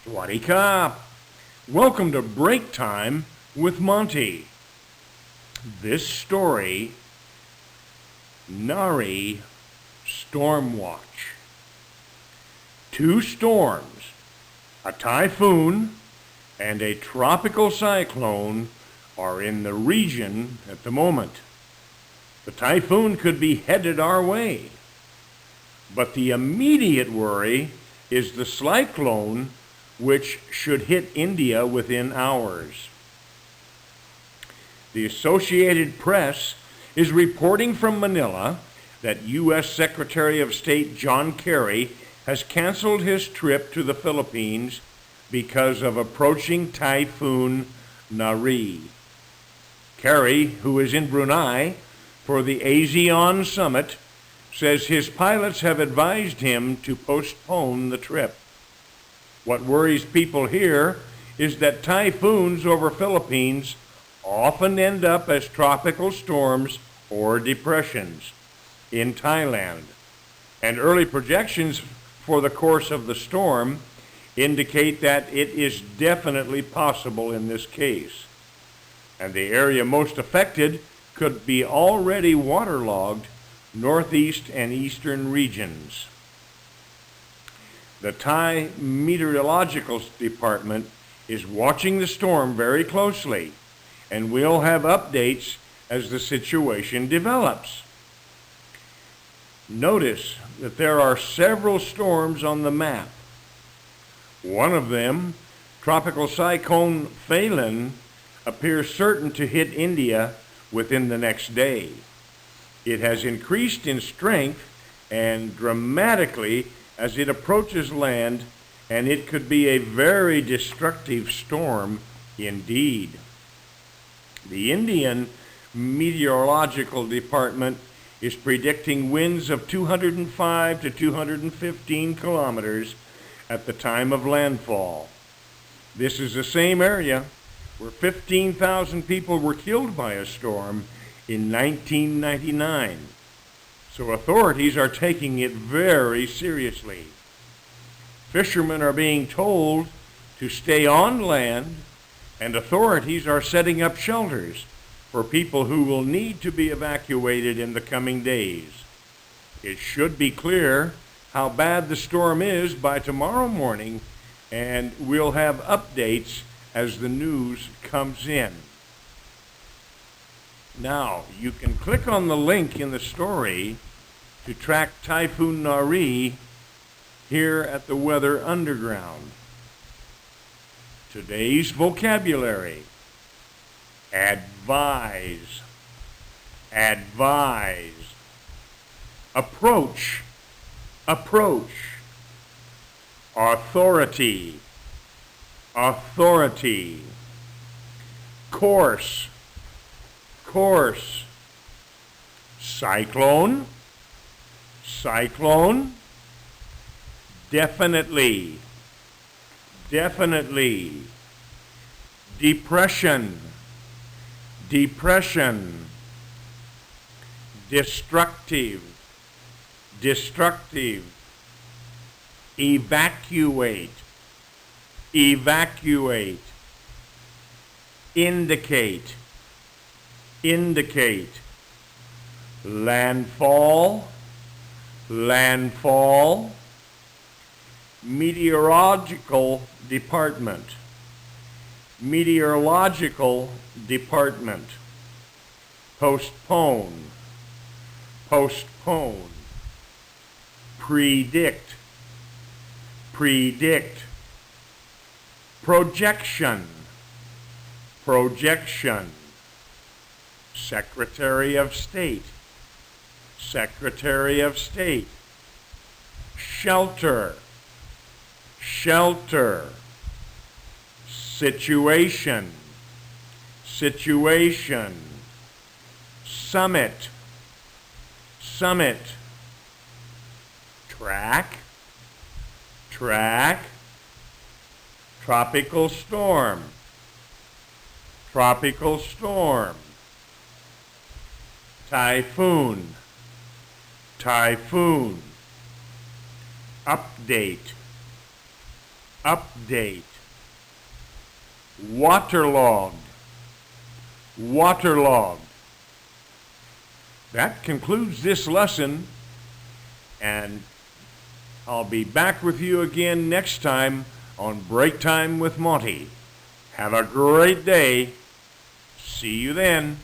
Swaddy Cop. Welcome to Break Time with Monty. This story, Nari Storm Watch. Two storms, a typhoon and a tropical cyclone, are in the region at the moment. The typhoon could be headed our way, but the immediate worry is the cyclone, which should hit India within hours. The Associated Press is reporting from Manila that U.S. Secretary of State John Kerry has canceled his trip to the Philippines because of approaching Typhoon Nari. Kerry, who is in Brunei for the ASEAN summit, says his pilots have advised him to postpone the trip. What worries people here is that typhoons over Philippines often end up as tropical storms or depressions in Thailand, and early projections for the course of the storm indicate that it is definitely possible in this case, and the area most affected could be already waterlogged northeast and eastern regions. The Thai Meteorological Department is watching the storm very closely, and we'll have updates as the situation develops. Notice that there are several storms on the map. One of them, Tropical Cyclone Phelan, appears certain to hit India within the next day. It has increased in strength and dramatically as it approaches land, and it could be a very destructive storm indeed. The Indian Meteorological Department is predicting winds of 205 to 215 kilometers at the time of landfall. This is the same area where 15,000 people were killed by a storm in 1999. So authorities are taking it very seriously. Fishermen are being told to stay on land, and authorities are setting up shelters for people who will need to be evacuated in the coming days. It should be clear how bad the storm is by tomorrow morning, and we'll have updates as the news comes in. Now, you can click on the link in the story to track Typhoon Nari here at the Weather Underground. Today's vocabulary: advise, advise, approach, approach, authority, authority, course, course, cyclone, cyclone, definitely, definitely, depression, depression, destructive, destructive, evacuate, evacuate, indicate, indicate, landfall, landfall, meteorological department, meteorological department, postpone, postpone, predict, predict, projection, projection, Secretary of State, Secretary of State, shelter, shelter, situation, situation, summit, summit, track, track, tropical storm, tropical storm, typhoon, typhoon, update, update, waterlogged, waterlogged. That concludes this lesson, and I'll be back with you again next time on Break Time with Monty. Have a great day. See you then.